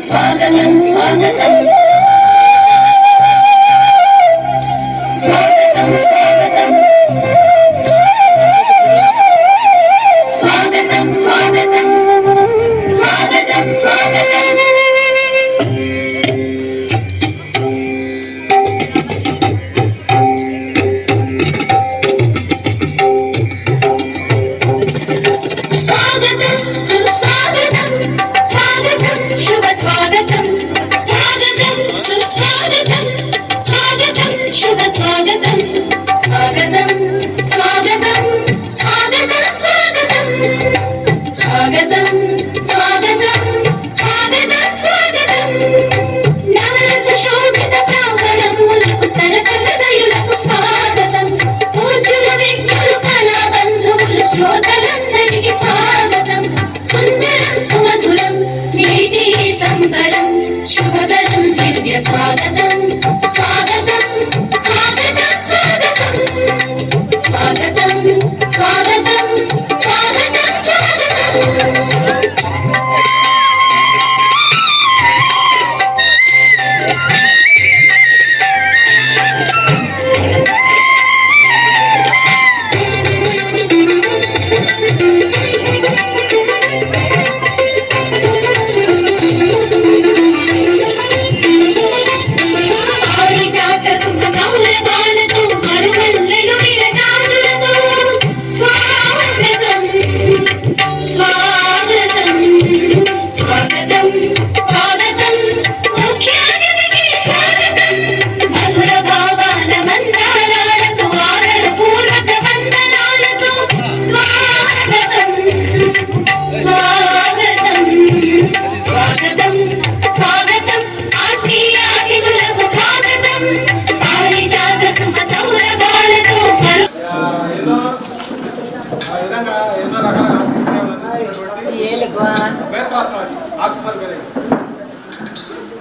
स्वागतं स्वागतं स्वागतं स्वागतं स्वागतं स्वागतं स्वागतं स्वागतं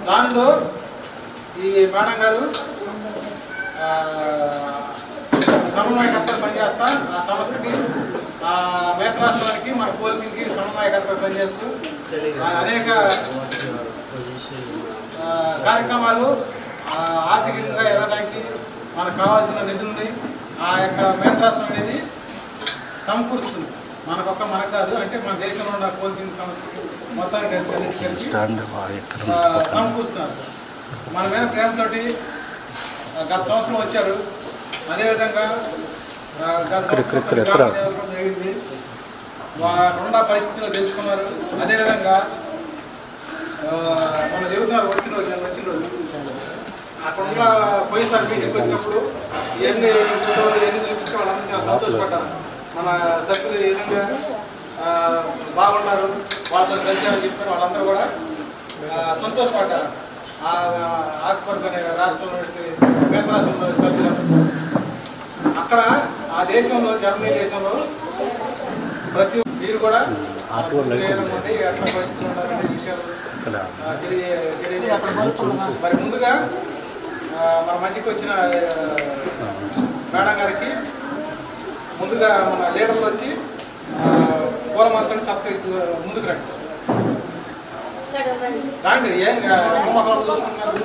దానిలో ఈ మేడం గారు సమన్వయకర్త పనిచేస్తా ఆ సంస్థకి ఆ మేత్రాశ్రమానికి మన కోల్మికి సమన్వయకర్త పనిచేస్తూ అనేక కార్యక్రమాలు ఆర్థికంగా ఎదగడానికి మనకు కావాల్సిన నిధులని ఆ యొక్క మేత్రాశ్రమం అనేది సమకూరుస్తుంది. మనకు కాదు అంటే మన దేశంలో ఉన్న కోల్మింగ్ సంస్థకి మొత్తానికి సమకూరుస్తున్నారు. మన మీద ప్రేమతోటి గత సంవత్సరం వచ్చారు. అదేవిధంగా గత సంవత్సరం జరిగింది. ఉన్న పరిస్థితుల్లో తెలుసుకున్నారు. అదేవిధంగా మనం చెబుతున్నారు వచ్చిన రోజు అక్కడున్న పోయినసారి మీటింగ్కి వచ్చినప్పుడు ఎన్ని చూపించి వాళ్ళందరూ చాలా సంతోషపడ్డారు. మన సభ్యులు ఏ విధంగా బాగున్నారు, వాళ్ళతో కలిసి అని చెప్పారు. వాళ్ళందరూ కూడా సంతోషపడ్డారు. ఆక్స్ఫర్డ్ అనే రాష్ట్రంలో మేత్రాశ్రమంలో సభ్యులు అక్కడ ఆ దేశంలో జర్మనీ దేశంలో ప్రతి మీరు కూడా ఎట్లా పరిస్థితులు ఉండాలనే విషయాలు తెలియజేయాలి. మరి ముందుగా మన మధ్యకి వచ్చిన మేడం గారికి ముందుగా మన లీడర్లు వచ్చి పూలమాలతో సత్కరించి ముందుకు రండి. ఏం మొక్కలు చూసుకుంటున్నారు?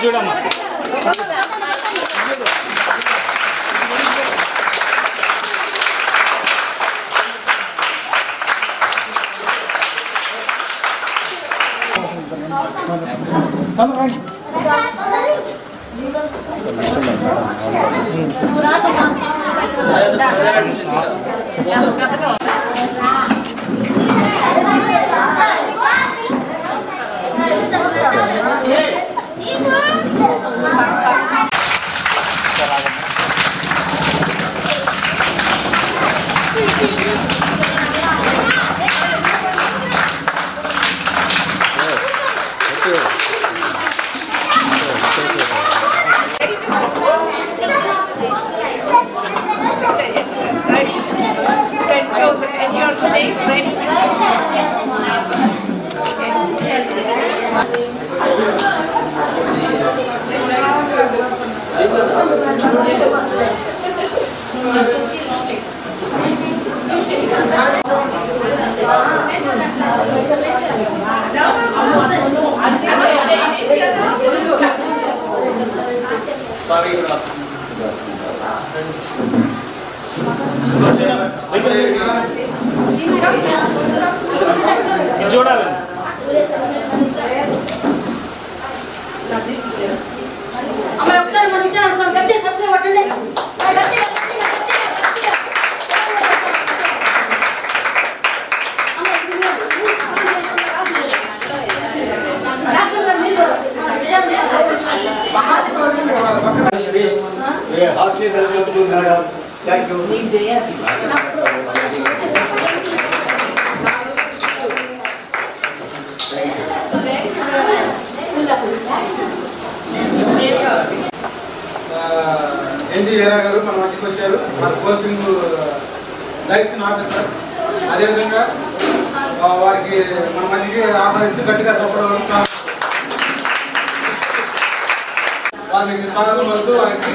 చూడమ్మా చూడాలి అమ్మ ఒకసారి మనం ఇచ్చాను గట్టి ఖర్చు పట్టండి గట్టి heartily welcome to madam thank you N G Veera గారు మన మధ్యకి వచ్చారు. మన పోస్టింగ్ లైసెన్స్ ఆఫీసర్. అదేవిధంగా వారికి మన మధ్యకి ఆహ్వానిస్తూ గట్టిగా చెప్పడం వారికి స్వాగతం పలుకుతూ వారికి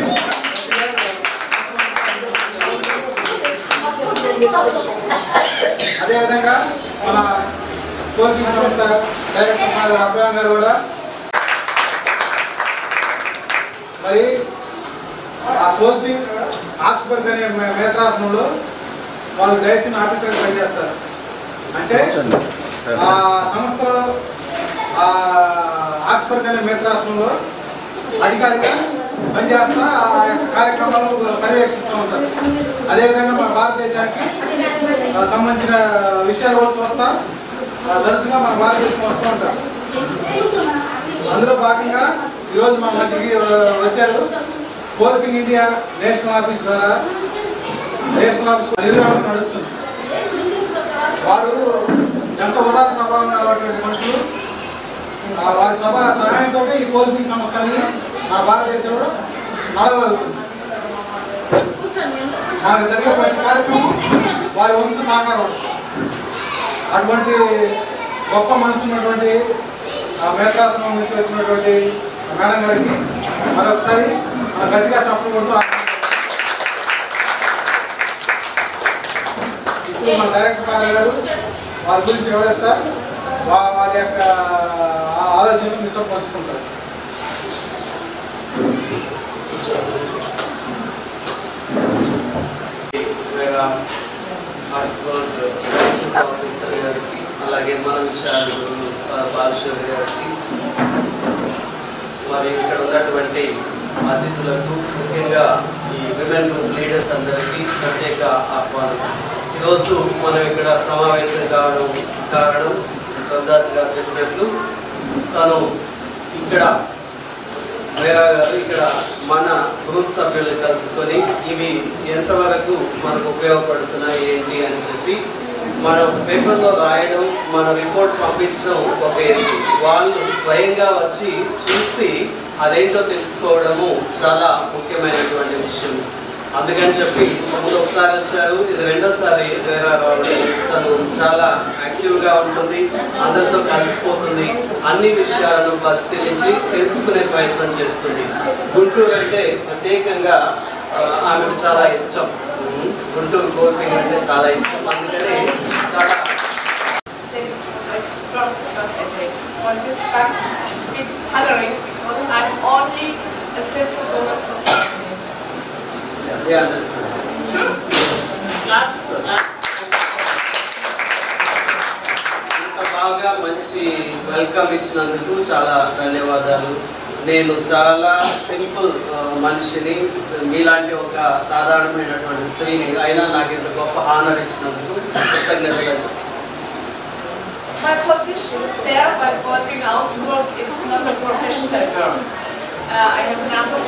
అదేవిధంగా మన కోచింగ్ సంస్థ డైరెక్టర్ అబ్రాహం గారు కూడా మరి ఆ కోచింగ్ ఆక్స్బర్గ్ అనే మేత్రాసనంలో వాళ్ళు డైరెక్షన్ ఆఫీసర్గా పనిచేస్తారు. అంటే ఆ సంస్థలో ఆక్స్బర్గ్ అనే మేత్రాసనంలో అధికారిగా పనిచేస్తా ఆ యొక్క కార్యక్రమాలు పర్యవేక్షిస్తూ ఉంటారు. అదేవిధంగా మన భారతదేశానికి సంబంధించిన విషయాలు కూడా చూస్తా తరచుగా మన భారతదేశం వస్తూ ఉంటారు. అందులో భాగంగా ఈరోజు మన మధ్యకి వచ్చారు. కోల్పింగ్ ఇండియా నేషనల్ ఆఫీస్ ద్వారా నేషనల్ ఆఫీస్ నిర్వహణ నడుస్తుంది. వారు ఎంత ఉదార స్వభావం అలవాటు మనుషులు. వారి సభ సహాయంతో ఈ కోల్పింగ్ సంస్థని మన భారతదేశంలో నడవగలుగుతుంది. మనకు జరిగే ప్రతి కార్యక్రమం వారి వంతు సహకారం. అటువంటి గొప్ప మనసు ఉన్నటువంటి మేత్రాసనం నుంచి వచ్చినటువంటి మేడం గారికి మరొకసారి మనం గట్టిగా చెప్పుకుంటూ ఇప్పుడు మన డైరెక్టర్ పాల్ గారు వారి గురించి వివరిస్తారు. వారి యొక్క ఆలోచనలు మీతో పంచుకుంటారు. ఆఫీసర్ గారికి అలాగే మన విచారకులు బాలశ్వరి గారికి మరి ఇక్కడ ఉన్నటువంటి అతిథులకు ముఖ్యంగా ఈ విమెన్ గ్రూప్ లీడర్స్ అందరికీ ప్రత్యేక ఆహ్వానం. ఈరోజు మనం ఇక్కడ సమావేశం కావడం కారణం రవిదాస్ గారు చెప్పినట్లు తను ఇక్కడ వేరా గారు ఇక్కడ మన గ్రూప్ సభ్యులు కలుసుకొని ఇవి ఎంతవరకు మనకు ఉపయోగపడుతున్నాయి ఏంటి అని చెప్పి మనం పేపర్లో రాయడం మన రిపోర్ట్ పంపించడం ఒక ఏంటి వాళ్ళు స్వయంగా వచ్చి చూసి అదేంటో తెలుసుకోవడము చాలా ముఖ్యమైనటువంటి విషయం. అందుకని చెప్పి ముందు ఒకసారి వచ్చారు, ఇది రెండోసారి వేరా రావడం తను చాలా యాక్టివ్గా ఉంటుంది, అందరితో కలిసిపోతుంది, అన్ని విషయాలను పరిశీలించి తెలుసుకునే ప్రయత్నం చేస్తుంది. గుంటూరు అంటే ప్రత్యేకంగా ఆమెకు చాలా ఇష్టం. గుంటూరు కోల్పింగ్ అంటే చాలా ఇష్టం. అందుకనే చాలా బాగా మంచి వెల్కమ్ ఇచ్చినందుకు చాలా ధన్యవాదాలు. నేను చాలా సింపుల్ మనిషిని, మీలాంటి ఒక సాధారణమైనటువంటి స్త్రీని, అయినా నాకు ఇంత గొప్ప ఆనర్ ఇచ్చినందుకు కృతజ్ఞతలు. My position there by Kolping Augsburg is not a professional work. I have another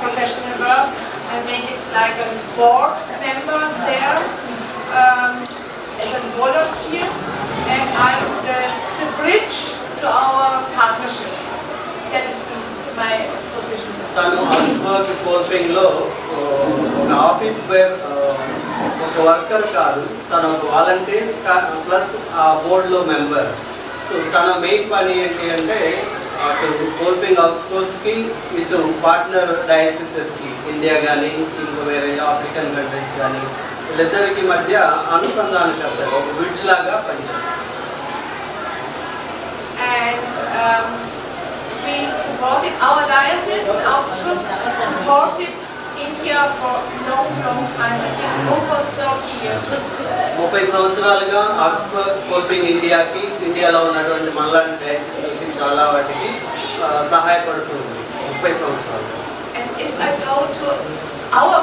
professional work. I make it like a board member there as a volunteer, and I'm the bridge to our partnerships. That is my position. తను Augsburg కోల్పింగ్లో ఒక office wear ఒక worker కాదు, తను ఒక volunteer plus ఆ బోర్డులో member. So తన main పని ఏంటి అంటే అటు కోల్పింగ్ ఆక్స్ఫోర్డ్కి ఇటు పార్ట్నర్ డయాసిసెస్కి ఇండియా కానీ ఇంకో వేరే ఆఫ్రికన్ కంట్రీస్ కానీ వీళ్ళిద్దరికి మధ్య అనుసంధానకర్త ఒక బ్రిడ్జ్ లాగా పనిచేస్తారు. And we supported our diocese in Augsburg, supported India for long time, I think over 30 years. 30 సంవత్సరాలుగా ఆక్స్ఫర్డ్ కోల్పింగ్ ఇండియాలో ఉన్నటువంటి మనలాంటి డయాసిస్కి చాలా వాటికి సహాయపడుతుంది 30 సంవత్సరాలు. And if I go to our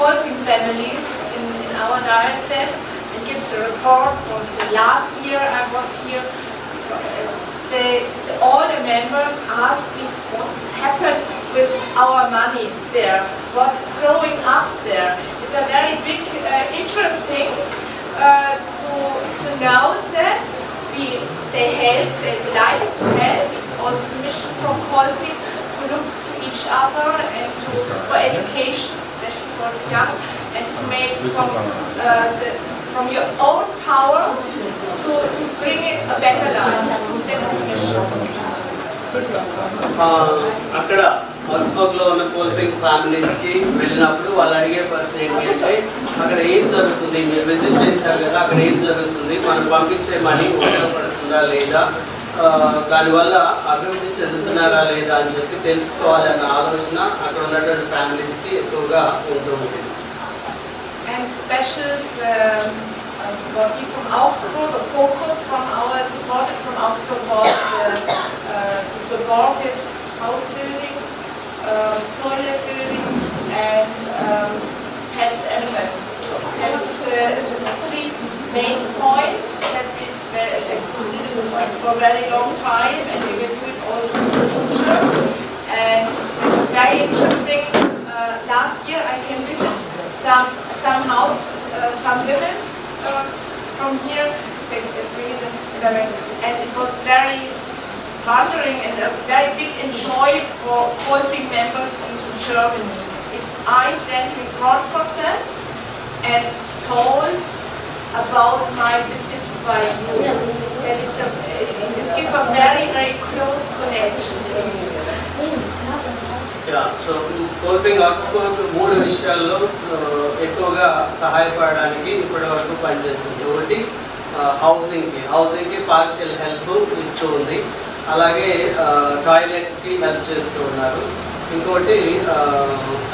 Kolping families in our diocese and gives a report from the last year I was here, all the members ask me what's happened with our money there, what is growing up there. It's a very big, interesting to know that they help, there's a life to help. It's also the mission from Kolping to look to each other and for education, especially for the young, and to make from your own power to bring it a better life. That's the mission. అక్కడ ఆక్స్బర్గ్లో ఉన్న కోల్పింగ్ ఫ్యామిలీస్కి వెళ్ళినప్పుడు వాళ్ళు అడిగే ప్రశ్న ఏంటి అంటే అక్కడ ఏం జరుగుతుంది, మీరు విజిట్ చేస్తారు కదా, అక్కడ ఏం జరుగుతుంది, మనం పంపించే మనీ ఉపయోగపడుతుందా లేదా, దానివల్ల అభివృద్ధి చెందుతున్నారా లేదా అని చెప్పి తెలుసుకోవాలన్న ఆలోచన అక్కడ ఉన్నటువంటి ఫ్యామిలీస్కి ఎక్కువగా ఉంటూ ఉంటుంది. And specials from Augsburg, the focus from our supported from Augsburg was to support it, house building, toilet building, and pets animal. That's 3 main points that we did it for a very long time, and we will do it also in the future. And it's very interesting. Last year I can visit some house, some women from here, and it was very wondering and a very big enjoy for Kolping members in Germany. If I stand in front of them and told about my visit by you, then it's give a very, very close connection to you. So Kolping Oxford 3 విషయాల్లో ఎక్కువగా సహాయపడడానికి ఇప్పటి వరకు పనిచేస్తుంది. ఒకటి హౌసింగ్కి partial help ఇస్తూ ఉంది, అలాగే టాయిలెట్స్కి హెల్ప్ చేస్తూ ఉన్నారు. ఇంకోటి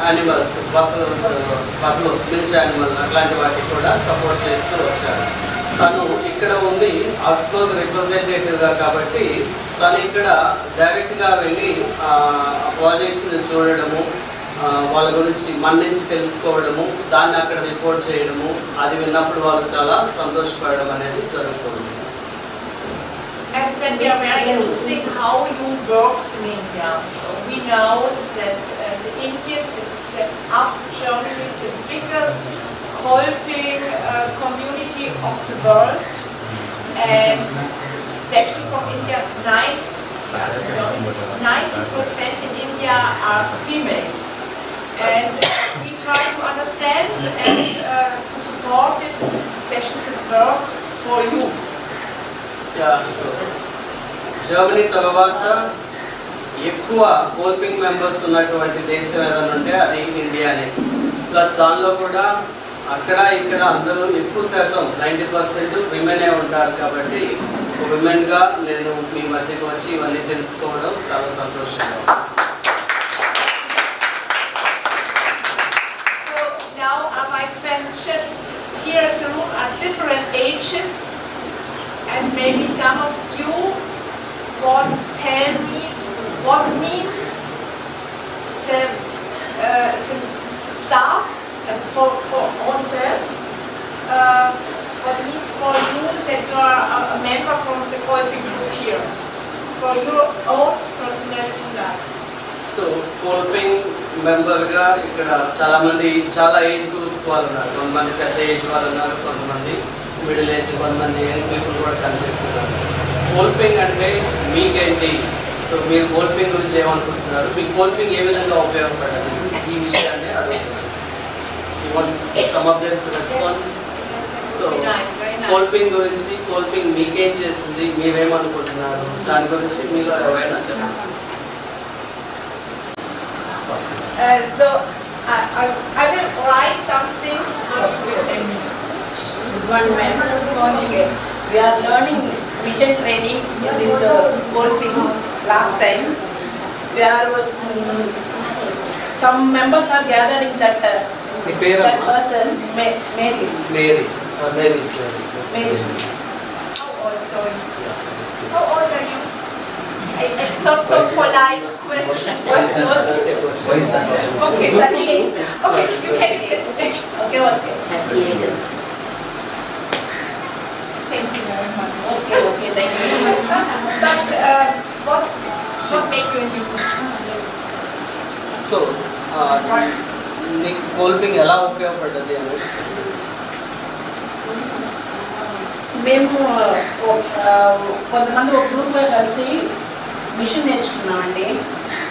యానిమల్స్ బఫలోస్ మిల్చ్ యానిమల్ అట్లాంటి వాటికి కూడా సపోర్ట్ చేస్తూ వచ్చారు. తను ఇక్కడ ఉంది ఆక్స్బర్గ్ రిప్రజెంటేటివ్గా కాబట్టి తను ఇక్కడ డైరెక్ట్గా వెళ్ళి ప్రాజెక్ట్స్ని చూడడము, వాళ్ళ గురించి మన నుంచి తెలుసుకోవడము, దాన్ని అక్కడ రిపోర్ట్ చేయడము, అది విన్నప్పుడు వాళ్ళు చాలా సంతోషపడడం అనేది జరుగుతుంది. And then we are very interested how you works in India. We know that the Indian after Germany is the biggest Kolping community of the world, and especially from India, 90% in India are females, and we try to understand and to support it, especially the work for you. So Germany తర్వాత ఎక్కువ కోల్పింగ్ members ఉన్నటువంటి దేశం ఏదైనా ఉంటే అది ఇండియానే. Plus దానిలో కూడా అక్కడ ఇక్కడ అందరూ ఎక్కువ శాతం 90% విమెనే ఉంటారు కాబట్టి ఒక విమెన్గా నేను మీ మధ్యకు వచ్చి ఇవన్నీ తెలుసుకోవడం చాలా సంతోషంగా. So now my question here at the room are different ages, and maybe some of you want to tell me what means the staff for oneself, what means for you that you are a member from the Kolping group here, for your own personality life. So Kolping మెంబర్గా ఇక్కడ చాలా age groups వాళ్ళు ఉన్నారు. కొంతమంది పెద్ద age వాళ్ళు ఉన్నారు, కొంతమంది మిడిల్ ఏజ్, కొంతమంది యంగ్ పీపుల్ కూడా కనిపిస్తున్నారు. కోల్పింగ్ అంటే మీకేంటి, సో మీరు కోల్పింగ్ గురించి ఏమనుకుంటున్నారు, మీకు కోల్పింగ్ ఏ విధంగా ఉపయోగపడాలి, ఈ విషయాన్ని అడుగుతున్నారు. Some of them to respond. కోల్పింగ్ గురించి కోల్పింగ్ మీకేం చేస్తుంది, మీరేమనుకుంటున్నారు, దాని గురించి మీరు ఎవరైనా చెప్పచ్చు. So I will write some things with him. Good morning. We are learning mission training. This is the whole thing last time. Where was some members are gathered in that that person, Mary. Mary. Mary is Mary. How old? Sorry. How old are you? It's not so polite question. What's your Okay, 38. Okay, you can sit. okay? 38. Thank you very much. Okay, thank you. But what make you into? So నీకు కోల్పింగ్ ఎలా ఉపయోగపడ్డది అనేది చెప్పేసి. మేము కొంతమంది ఒక గ్రూప్గా కలిసి machine నేర్చుకున్నామండి.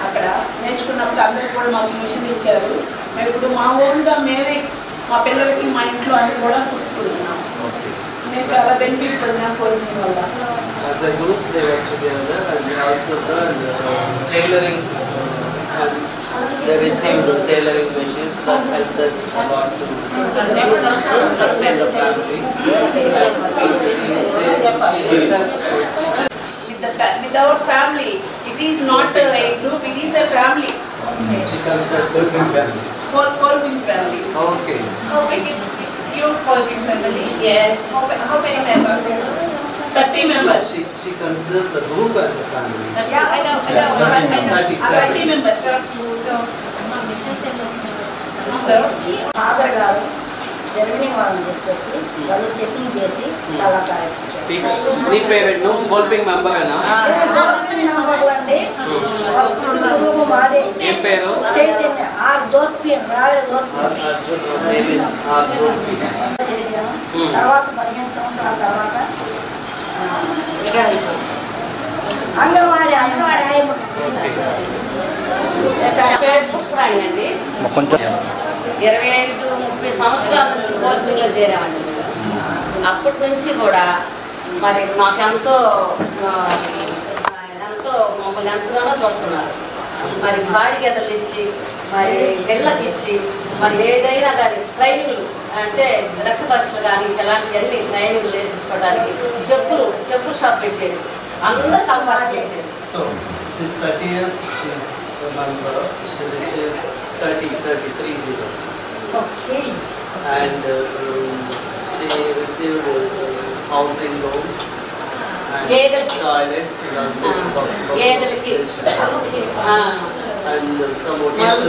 అక్కడ నేర్చుకున్నప్పుడు అందరూ కూడా మాకు మిషన్ ఇచ్చారు. మేము ఇప్పుడు మా ఓన్గా మేమే మా పిల్లలకి మా ఇంట్లో అన్ని కూడా కుట్టుకుంటున్నాం. మేము చాలా బెనిఫిట్ పొందాం కోల్పింగ్ వల్ల. As a group they work together and also the tailoring they received tailoring machines that helped us a lot to sustain the family. She herself stitches. With our family, it is not a group, it is a family. She considers Coalping family. Coalping family. okay. How big is your Coalping family? Yes. How many members? 30 members. She considers the group as a family. Yeah, I know. 30 members. So, father గారు Germany వాళ్ళని తీసుకొచ్చి వాళ్ళు setting చేసి కళాకారు నీ parent నువ్వు కోల్పింగ్ member అయినా అండి first group మాదే ఏం పేరు? చైతన్య ఆర్ జోస్పియన్ రాలే జోస్పియన్ చేశాను. తర్వాత 15 సంవత్సరాల తర్వాత అంగన్వాడీ పేరు పుష్పరాణి అండి. 25-30 సంవత్సరాల నుంచి కోల్పింగ్లో చేరామండి మేము. అప్పటి నుంచి కూడా మరి మాకెంతో మమ్మల్ని ఎంతగానో చూస్తున్నారు. మరి బాడీ గెదలు ఇచ్చి మరి పిల్లలకి ఇచ్చి మరి ఏదైనా కానీ ట్రైనింగ్లు అంటే రక్త పరీక్షలు కానీ ఇలాంటివన్నీ ట్రైనింగ్లు నేర్పించుకోవడానికి చెప్పులు షాప్ పెట్టేది అందరికి అవకాశం ఇచ్చేది. So, since 30 years, she's a member. She received 33 okay and she received housing loans and గేదెలకి. toilets and also గేదెలకి. and some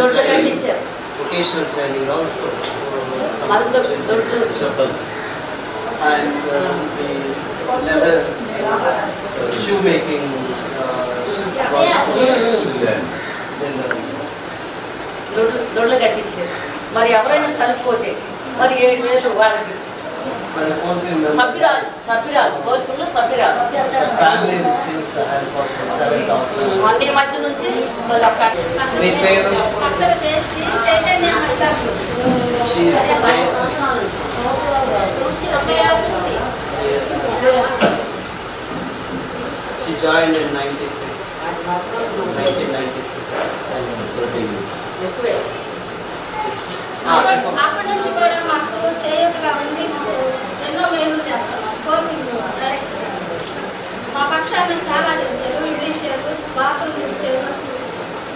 దొడ్లు కట్టించారు. vocational training also. దొడ్లు Chappals and the leather shoemaking. దొడ్లు కట్టించారు. మరి ఎవరైనా చనిపోతే మరి 7,000 వాళ్ళకి సభ్యురాలు కోల్పుల్లో సభ్యురాలు Family receives a help of 7,000. మొన్న మధ్య నుంచి నీ పేరు? She is She joined in 1996. ఎక్కువే. అప్పటి నుంచి కూడా మాకు చేయగా ఉంది ఎన్నో మేలు చేస్తాం కోల్పింగ్ డైరెక్ట్ మా పక్షాలను చాలా చేశారు. ఇల్లు ఇచ్చారు, బాత్రూమ్ ఇచ్చారు,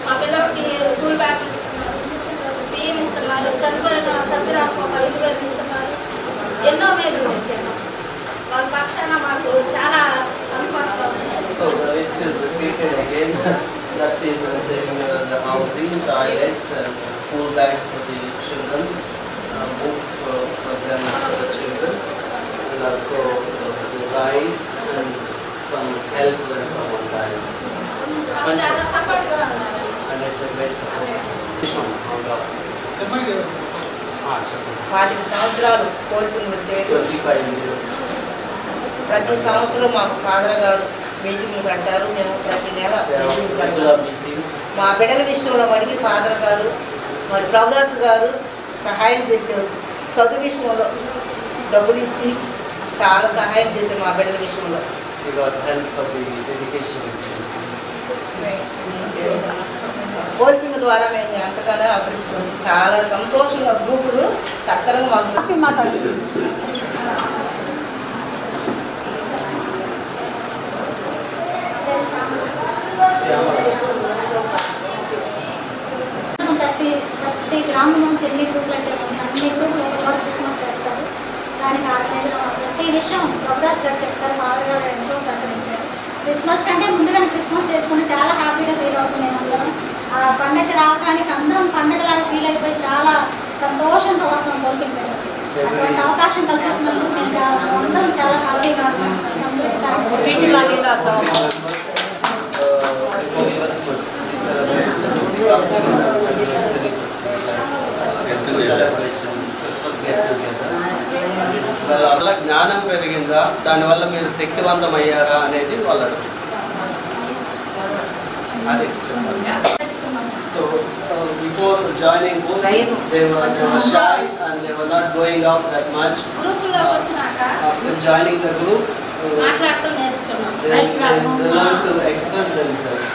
మా పిల్లలకి స్కూల్ బ్యాగ్ ఇస్తున్నారు, బియ్యం ఇస్తున్నారు, చనిపోయిన సభ్యులకు 5,000 ఇస్తున్నారు. ఎన్నో మేలు చేశారు. వాళ్ళ పక్షాన మాకు చాలా అనుభవం. So the list is repeated again. That she is receiving the housing, toilets, school bags for the children, books for them for the children, and also rice and some help when someone dies. చాలా సపోర్ట్గా ఉన్నారు. And it's a great support. చెప్పండి. 25 సంవత్సరాలు కోల్పింగ్ వచ్చేది. 25 years. ప్రతి సంవత్సరం మాకు father గారు మీటింగ్లు పెడతారు. మేము ప్రతి నెల మీటింగ్లు పెడతాం. మా బిడ్డల విషయంలో మడికి ఫాదర్ గారు మరి ప్రభుదాస్ గారు సహాయం చేసేవారు. చదువు విషయంలో డబ్బులు ఇచ్చి చాలా సహాయం చేశారు మా బిడ్డల విషయంలో. We got help for the education. కోల్పింగ్ ద్వారా మేము ఎంతగానో అభివృద్ధి పొంది చాలా సంతోషంగా గ్రూపులు చక్కగా మాకు మాట్లాడుతుంది. ప్రతి గ్రామం నుంచి ఎన్ని గ్రూపులు అయితే ఉన్నాయి అన్ని గ్రూపులు కూడా క్రిస్మస్ చేస్తారు. దానికి ప్రతి విషయం ప్రభుదాస్ గారు చెప్తారు. ఫాదర్ గారు ఎంతో సహకరించారు. క్రిస్మస్ కంటే ముందుగానే క్రిస్మస్ చేసుకుని చాలా హ్యాపీగా ఫీల్ అవుతున్నాం. అందరం ఆ పండగకి రావడానికి అందరం పండగలాగా ఫీల్ అయిపోయి చాలా సంతోషంతో వస్తాం కోల్పింగ్. అటువంటి అవకాశం కల్పిస్తున్నందుకు మేము అందరం చాలా హ్యాపీగా ఉన్నాం. వాళ్ళ జ్ఞానం పెరిగిందా, దానివల్ల మీరు శక్తివంతం అయ్యారా అనేది వాళ్ళు అడుగుతారు. అదే చెప్పాలి. So before joining book, they were shy and they were not going out that much. After joining the group, they learn to express themselves.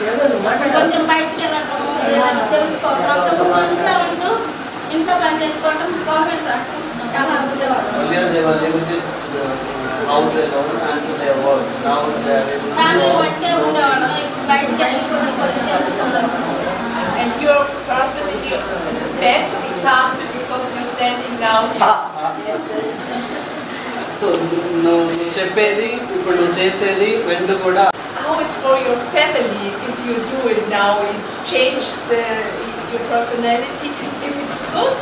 Earlier they were limited to the house alone and to their work. Now they are able to And your personality is the best example because you're standing now here. So నువ్వు చెప్పేది ఇప్పుడు నువ్వు చేసేది రెండు కూడా. How it's for your family if you do it now, it changes your personality. If it's good,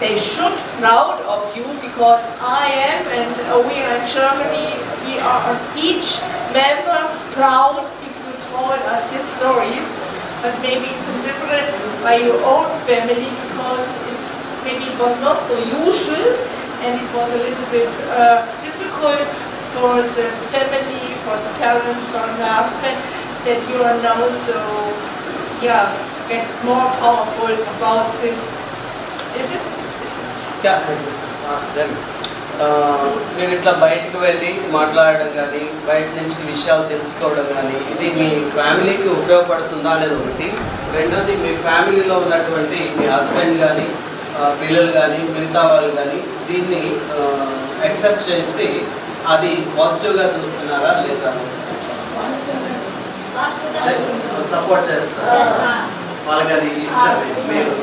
they should proud of you because I am and we are in Germany. We are each member proud if you told us his stories. But maybe it's different by your own family because maybe it was not so usual and it was a little bit difficult for the family, for the parents, for the husband that you are now so get more powerful about this. Is it? Yeah, I just ask them. మీరు ఇట్లా బయటకు వెళ్ళి మాట్లాడడం కానీ బయట నుంచి విషయాలు తెలుసుకోవడం కానీ ఇది మీ ఫ్యామిలీకి ఉపయోగపడుతుందా అనేది ఒకటి. రెండోది మీ ఫ్యామిలీలో ఉన్నటువంటి మీ హస్బెండ్ కానీ పిల్లలు కానీ మిగతా వాళ్ళు కానీ దీన్ని యాక్సెప్ట్ చేసి అది పాజిటివ్గా చూస్తున్నారా లేదా, సపోర్ట్ చేస్తారా, వాళ్ళకి అది ఇష్టం మీరు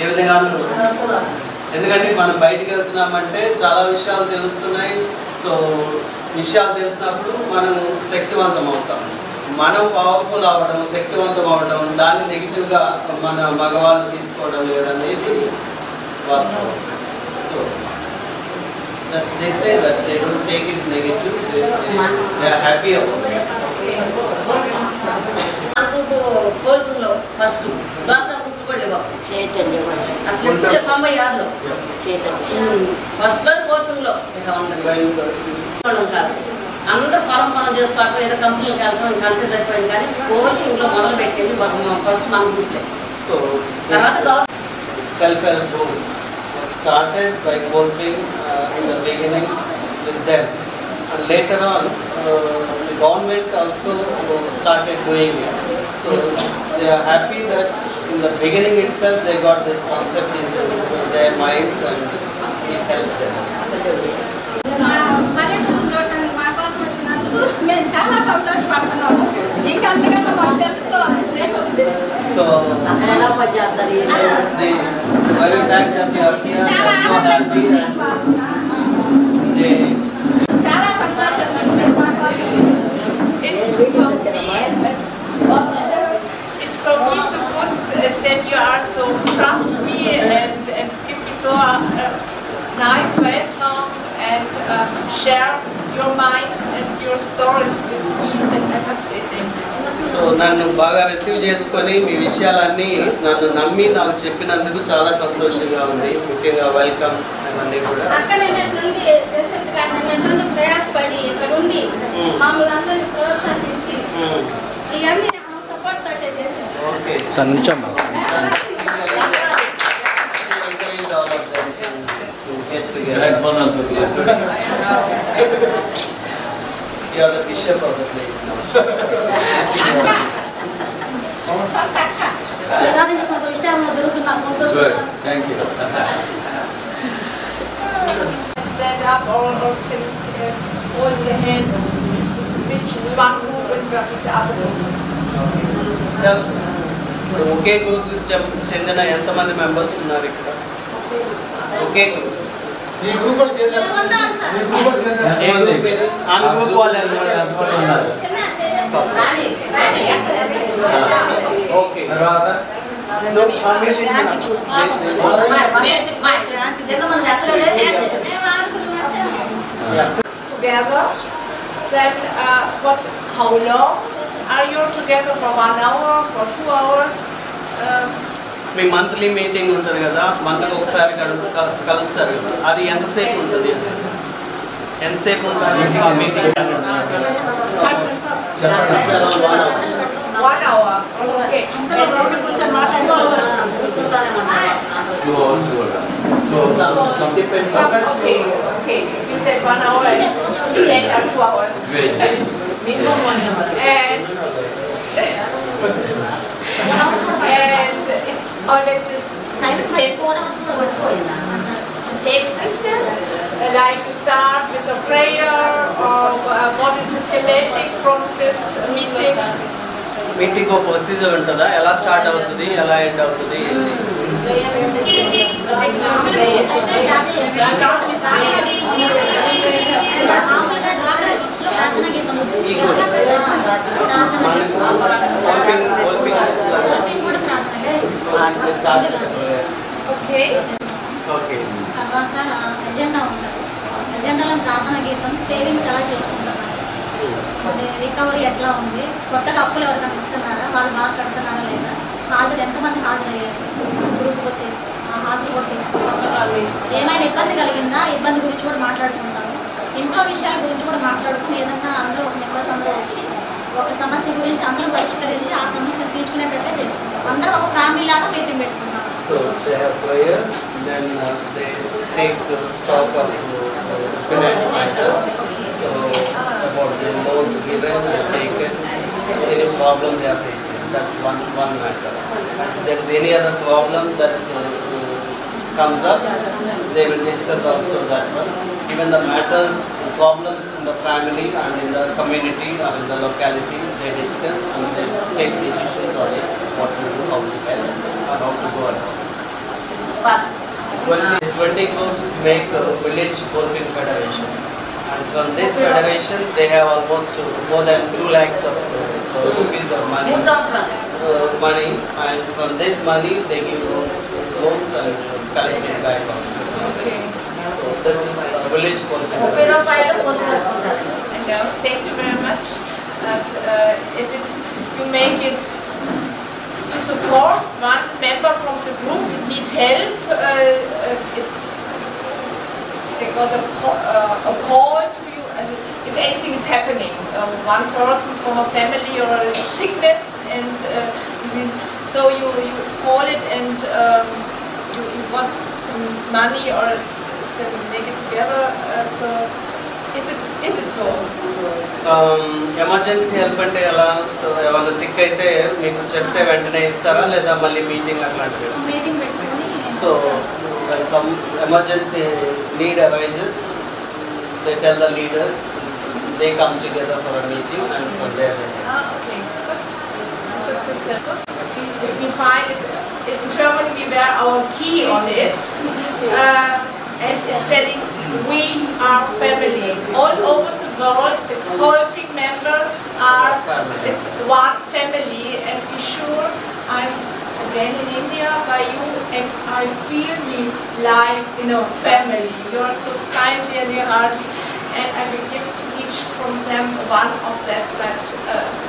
ఏ విధంగా? ఎందుకంటే మనం బయటికి వెళ్తున్నామంటే చాలా విషయాలు తెలుస్తున్నాయి. సో విషయాలు తెలిసినప్పుడు మనం శక్తివంతం అవుతాం. మనం పవర్ఫుల్ అవ్వడం, శక్తివంతం అవ్వడం, దాన్ని నెగిటివ్గా మన మగవాళ్ళు తీసుకోవడం లేదనేది వాస్తవం. So they say that they don't take it negative, they are happy about it. Group కోల్పులో ఫస్ట్ డాక్టర్ గ్రూప్ కూడా చైతన్య అసలు ఎప్పుడు 96లో ఫస్ట్ లో కోల్పింగ్లో కాదు. అందరూ పొలం పనులు చేసుకోవడం ఏదో కంపెనీకి వెళ్తాం ఇంకా అంతే సరిపోయింది. కానీ కోల్పింగ్లో మొదలు పెట్టింది ఫస్ట్ మన గ్రూప్లే. సో తర్వాత self-help groups started by Kolping in the beginning with them, and later on the government also started doing it. So they are happy that in the beginning itself they got this concept into their minds and it helped them. మేము చాలా సంతోషపడుతున్నాము. ఇంకా అంతకన్నా మాకు తెలుసుకోవాల్సిందే ఉంది. So the very fact that you are here, they are so happy and they చాలా సంతోషంగా ఉంది. It's for me so good that you are so trust me and give me so nice welcome and share your minds and your stories with me and understanding. So నన్ను బాగా receive చేసుకొని మీ విషయాలన్నీ నన్ను నమ్మి నాకు చెప్పినందుకు చాలా సంతోషంగా ఉంది. ముఖ్యంగా వెల్కమ్ అవన్నీ కూడా. అక్కడ నిన్నట్టుండి రీసెంట్గా నిన్నట్టుండి ప్రయాసపడి ఇక్కడ ఉండి మమ్మల్ని అందరినీ ప్రోత్సహించి ఇవన్నీ సపోర్ట్ తోటే చేశారు. ఓకే సార్ నుంచమ్మా. Get together. You are the bishop of the place now. Thank you. Stand up or can hold the hand, which is one group and what is the other group. ఇప్పుడు ఒకే గ్రూప్కి చెందిన ఎంతమంది members ఉన్నారు ఇక్కడ? ఒకే group. ఈ group వాళ్ళు చేసిన ఆమె గ్రూప్ వాళ్ళు ఉన్నారు. ఓకే. తర్వాత Together, then how long are you together? For 1 hour, for 2 hours? Me monthly meeting ఉంటుంది కదా, మంత్కి ఒకసారి కలుస్తారు కదా, అది ఎంతసేపు ఉంటుంది? ఎంతసేపు ఉంటుంది ఆ మీటింగ్? 1 hour. Okay. 2 hours కూడా. Okay. You said 1 hour and 2 hours. Minimum 1 hour. And it's always the same. It's the same system. Like you start with a prayer, or what is the thematic from this meeting? Meeting ఒక procedure ఉంటుందా? ఎలా start అవుతుంది, ఎలా end అవుతుంది? Okay. తర్వాత agenda ఉంటుంది. ఎజెండాలో ప్రార్థన గీతం, సేవింగ్స్ ఎలా చేసుకుంటారు, రికవరీ ఎట్లా ఉంది, కొత్తగా అప్పులు ఎవరికైనా ఇస్తున్నారా, వాళ్ళు బాగా కడుతున్నారా లేదా, హాజరు ఎంతమంది హాజరయ్యారు, గ్రూప్కి వచ్చేసి హాజరు కూడా తీసుకుంటాం. ఏమైనా ఇబ్బంది కలిగిందా, ఇబ్బంది గురించి కూడా మాట్లాడుకుంటాము. ఇంట్లో విషయాల గురించి కూడా మాట్లాడుకుని ఏదన్నా అందరూ మెంబర్స్ అందరూ వచ్చి ఒక సమస్య గురించి అందరూ పరిష్కరించి ఆ సమస్యను తీర్చుకునేటట్టే చేసుకుంటాం. అందరూ ఒక ఫ్యామిలీ లాగా మీటింగ్ పెట్టుకుంటాం. So they have prayer, then they take stock of finance matters. So about the loans given and taken, any problem they are facing. That's one matter. If there is any other problem that comes up, they will discuss also that one. Even the matters, problems in the family and in the community or in the locality, they discuss and they take decisions on it, what to do, how to help, or how to go about. 20 groups make a village Kolping federation, and from this federation they have almost more than 2 lakhs of rupees of money, and from this money they give loans and collect it back also. Okay. So this is a village Kolping. Thank you very much. And if you make it to support one member from the group need help, they got a call to you. If anything is happening, one person from a family or a sickness, and so you call it and you want some money or make it together. So is it so? Emergency help అంటే ఎలా? So ఏమైనా sick అయితే మీకు చెప్తే వెంటనే ఇస్తారా, లేదా మళ్ళీ మీటింగ్ అట్లాంటివి? మీటింగ్ పెట్టుకొని So when some emergency need arises, they tell the leaders, they come together for a meeting, and from there they Okay, good system. We find it in Germany. We wear our key on it, and it's setting we are family. All over the world, the Kolping members are. It's one family, and be sure I'm again in India by you, and I feel me like in a family. You are so kindly and you hearty, and I will give to each from them one of that,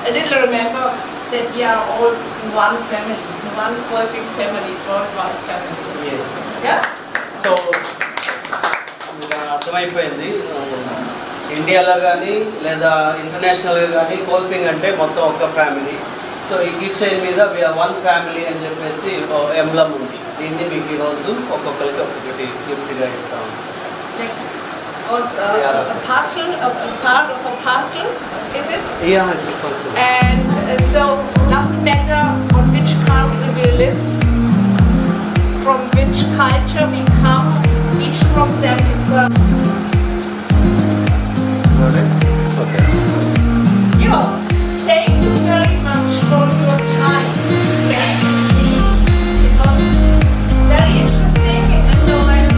a little remember that we are all one family, one Kolping family, worldwide family. Yes. Yeah? So అర్థమైపోయింది. ఇండియాలో కానీ లేదా ఇంటర్నేషనల్గా కానీ కోల్పింగ్ అంటే మొత్తం ఒక family. So ఈ gift chain మీద వీఆర్ వన్ ఫ్యామిలీ అని చెప్పేసి ఎంబ్లమ్ ఉంది. దీన్ని మీకు ఈరోజు ఒక్కొక్కరికి ఒక్కొక్కటి గిఫ్ట్గా ఇస్తాము. was a parcel, a part of a parcel, is it? Yeah, it's a puzzle. And so doesn't matter on which country we live, from which culture we come, each from them it's a... Okay. Yeah, thank you very much for your time spent with me. It was very interesting, and so I have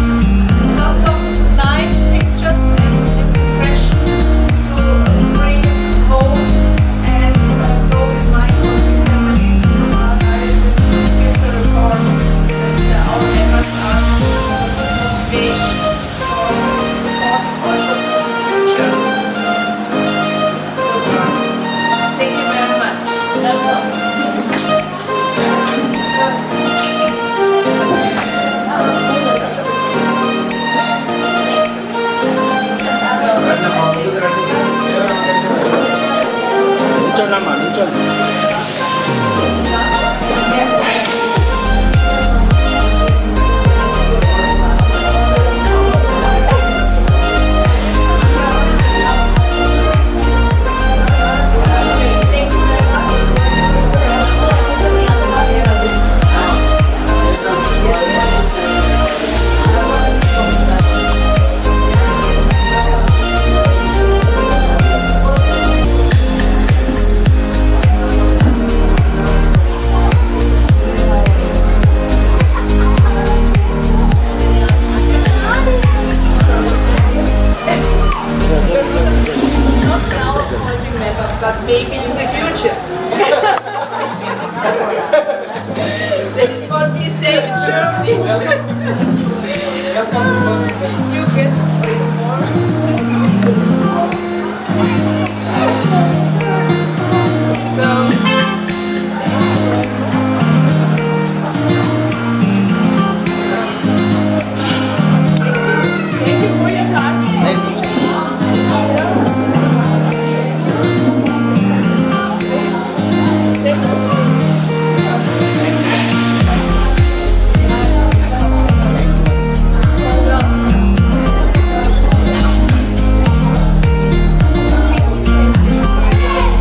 lots of nice pictures and impressions to bring home and go with my own families. I give the report that our members are a good motivation for supporting also for the future. This is good work. Thank you very much. నిల్చోండమ్మా నిల్చోండి. But maybe in the future. Then it won't be safe in Germany. You get more. Thank you for your time. Thank you.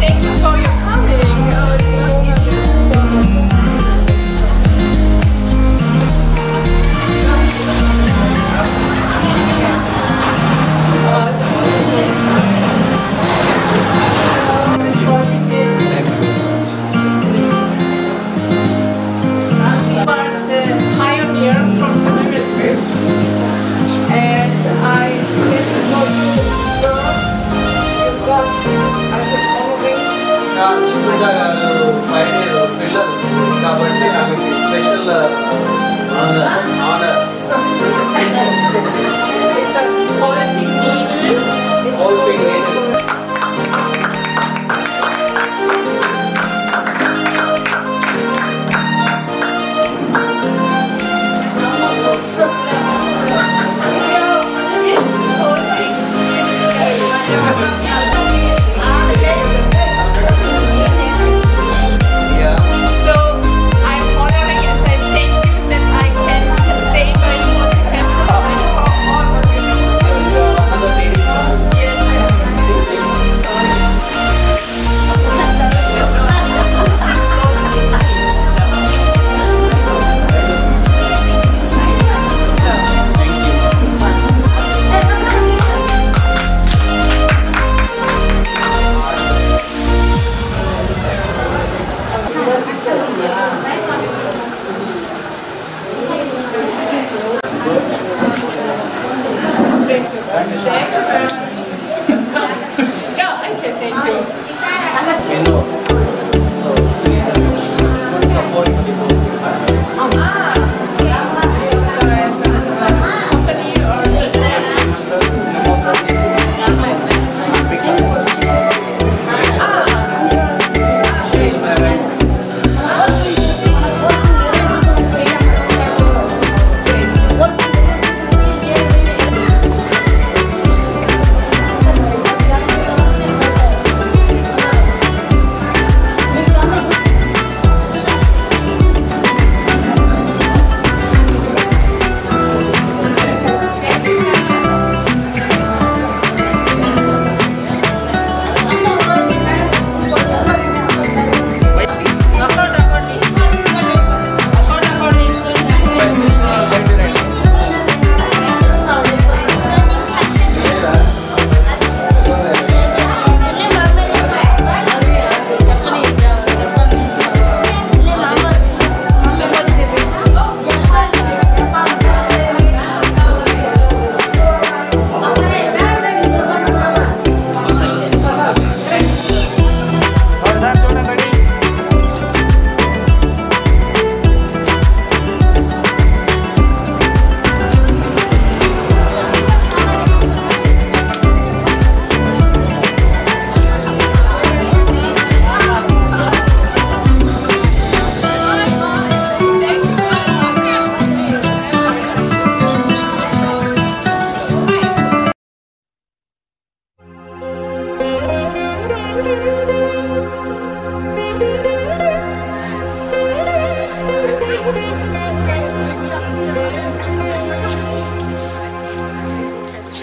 Thank you for your coming. Was a pioneer from the women group, and I especially got you girl. You've got I was honoring. నిజంగా పైన పిల్లలు కాబట్టి నాకు special honour. It's a Olympic needle. Olympic needle.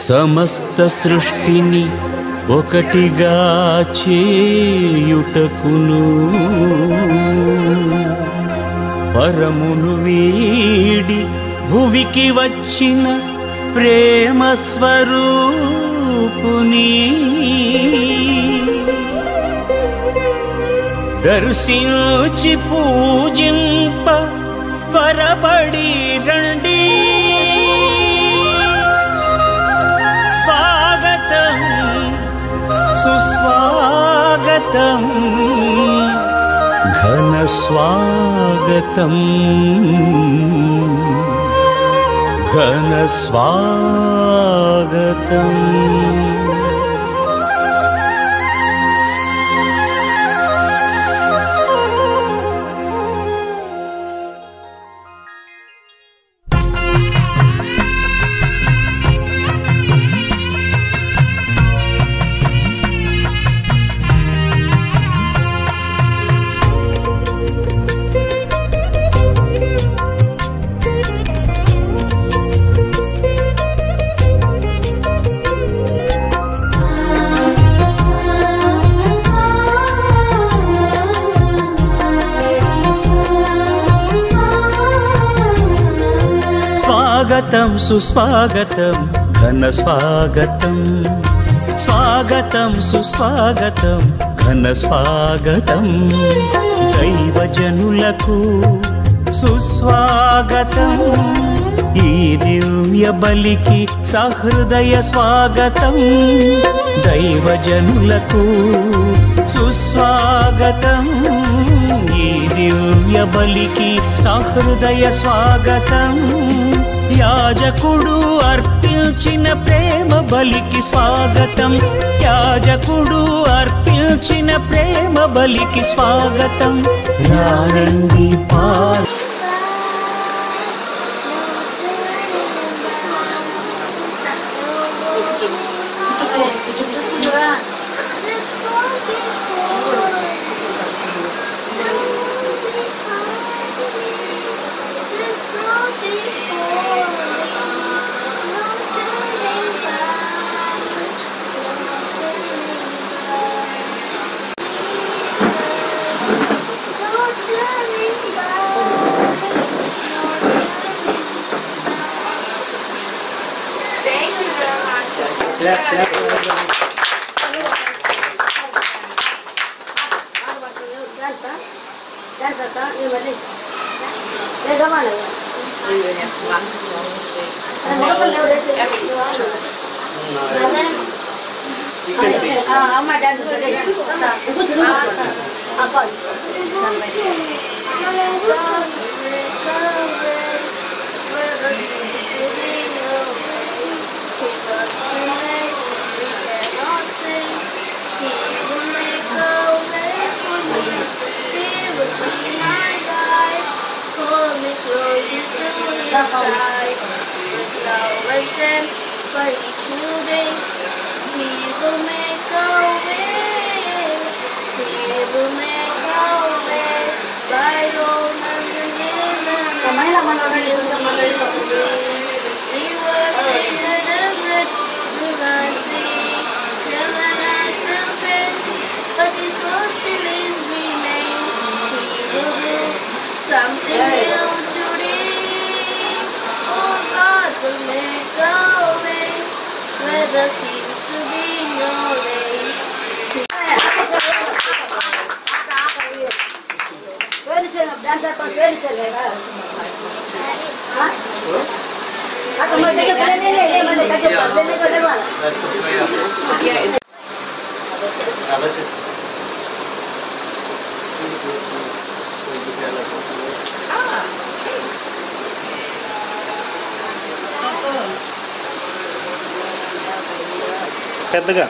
సమస్త సృష్టిని ఒకటిగా చేయుటకును పరమును వీడి భువికి వచ్చిన ప్రేమ స్వరూపుని దర్శించి పూజింప త్వరపడి రండి. స్వాగతం సుస్వాగతం ఘన స్వాగతం ఘన స్వాగతం. స్వాగతం సుస్వాగతం ఘన స్వాగతం స్వాగతం సుస్వాగతం ఘన స్వాగతం దైవజనులకు సుస్వాగతం ఈ దివ్య బలికి సహృదయ స్వాగతం దైవజనులకు సుస్వాగతం ఈ దివ్య బలికి సహృదయ స్వాగతం యాజకుడు అర్పించిన ప్రేమ బలికి స్వాగతం యాజకుడు అర్పించిన ప్రేమ బలికి స్వాగతం రండి For each new day, He will make a way. He will make a way. By romance and rivers in the desert, the sea, heaven and the face, but His word still is remain. He will do something new today. Oh, God will make a way where there seems to be no way. పెద్దగా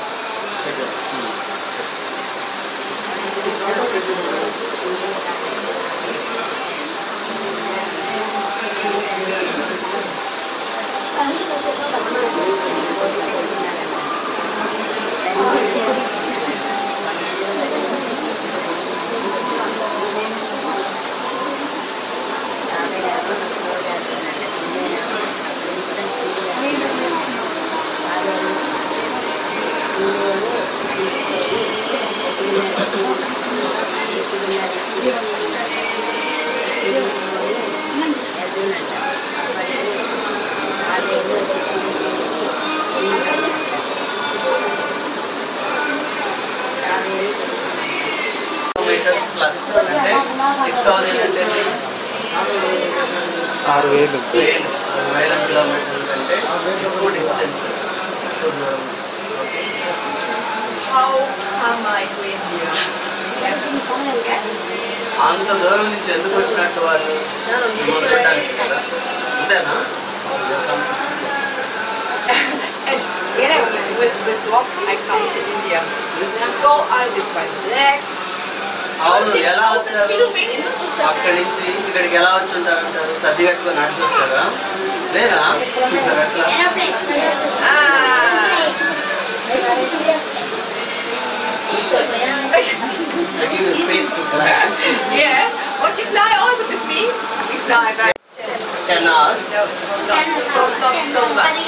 kilometres plus అంటే 6000 అంటే 6000 కిలోమీటర్లు అంటే ఎక్కువ distance. అంత దూరం నుంచి ఎందుకు వచ్చినట్టు వాళ్ళు మొదలడానికి కదా అంతేనా? With walk, I come to India. And go out this by legs. అవును, ఎలా వచ్చారు అక్కడి నుంచి ఇక్కడికి? ఎలా వచ్చి ఉంటారంటారు? సర్ది కట్టుకొని నడిచి వచ్చారా లేదా? Space to fly. Yes, but you fly also with me. We fly by 10 hours. No, not so much.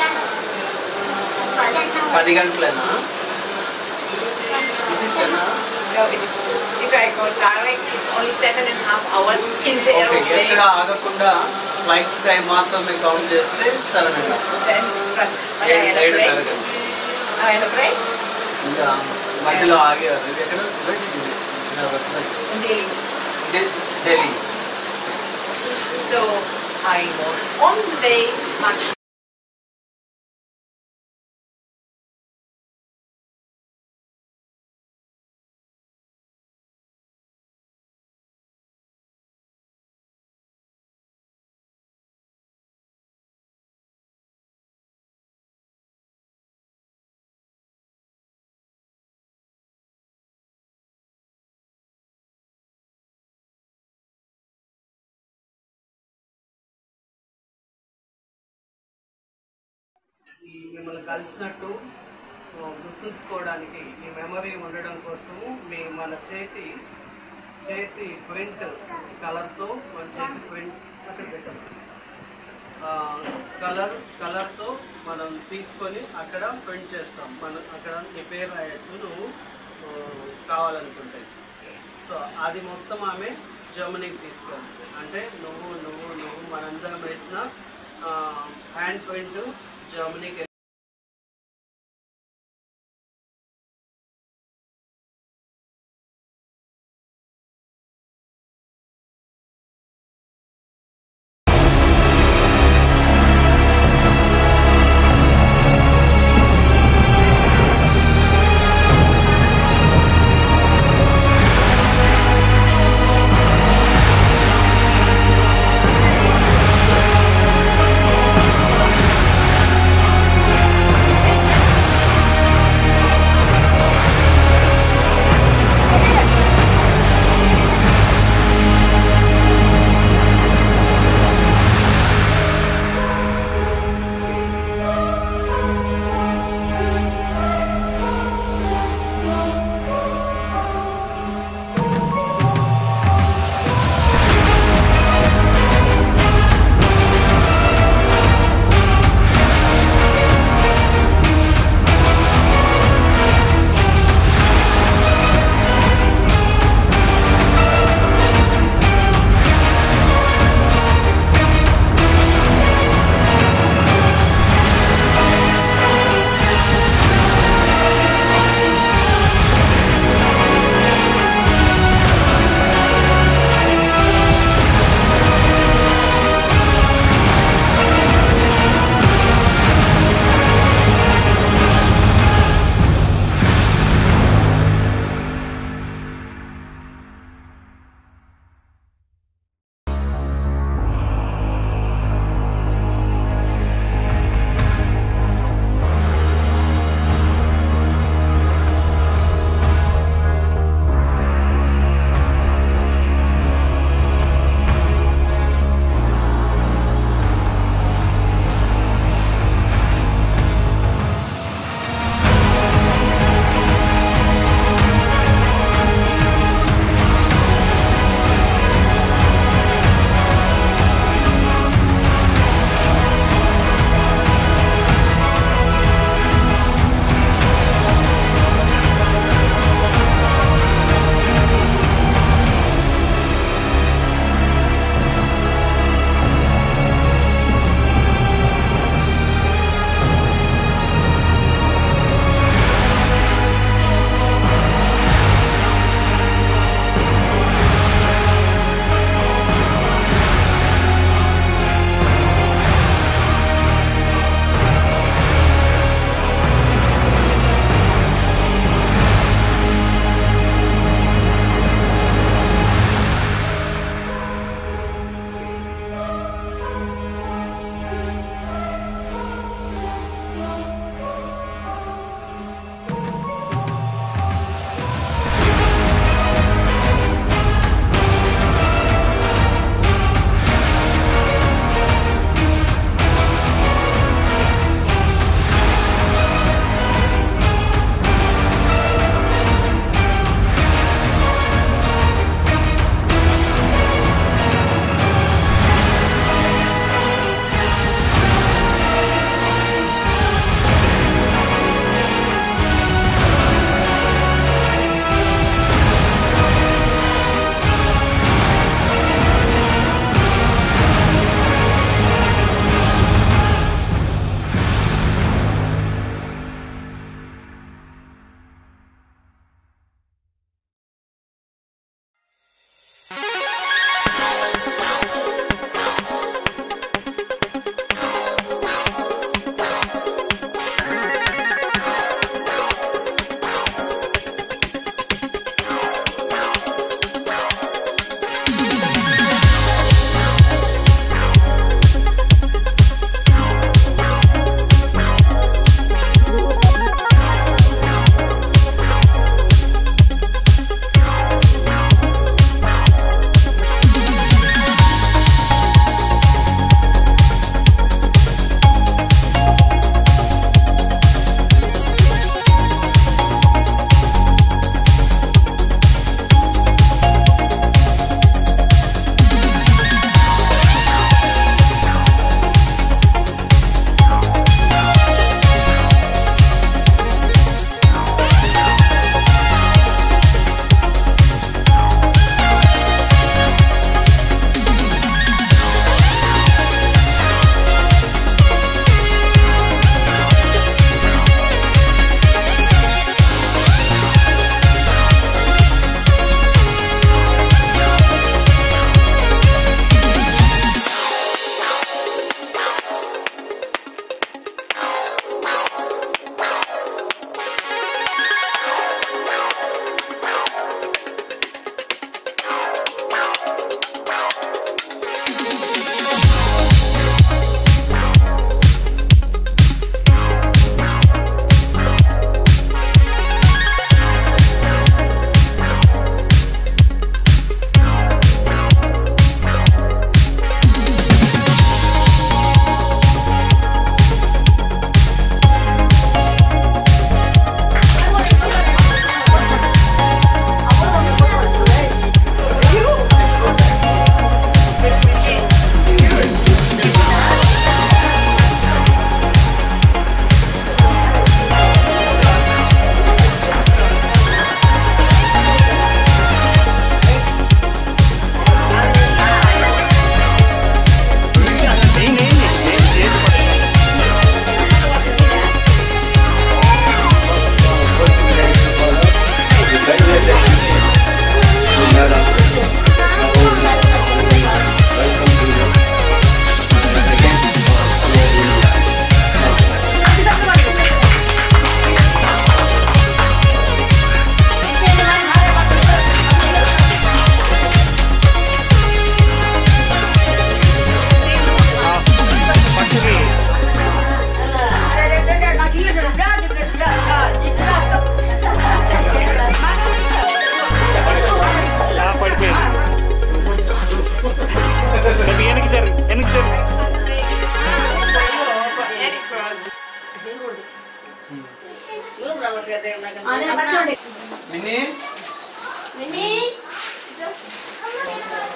10 గంటలేనా? Is it 10 hours? No, it is. If I go direct, it's only 7.5 hours. Kinse Okay, aeroplane. ఎక్కడ ఆగకుండా flight time మాత్రమే count చేస్తే 7.5. Then, but I had a break. I had a break. ఇంకా మధ్యలో ఆగేవారు. ఎక్కడ? In Delhi. Delhi. So I was on the way much. ఈ మిమ్మల్ని కలిసినట్టు గుర్తుంచుకోవడానికి ఈ మెమరీ ఉండడం కోసము మన చేతి ప్రింట్ కలర్తో మన చేతి ప్రింట్ అక్కడ పెట్టాం. కలర్తో మనం తీసుకొని అక్కడ ప్రింట్ చేస్తాం. మనం అక్కడ నీ పేరు రాయొచ్చు నువ్వు కావాలనుకుంటే. సో అది మొత్తం ఆమె జర్మనీకి తీసుకెళ్తుంది. అంటే నువ్వు మనందరం వేసిన హ్యాండ్ ప్రింట్ జర్మనీకి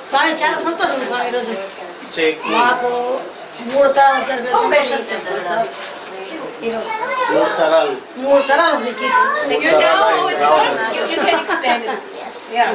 స్వామి చాలా సంతోషం స్వామి ఈరోజు మాకు 3 తరాలు స్పెషల్ చేస్తారు సార్. 3 తరాలు You know which one? You can explain it. Yeah.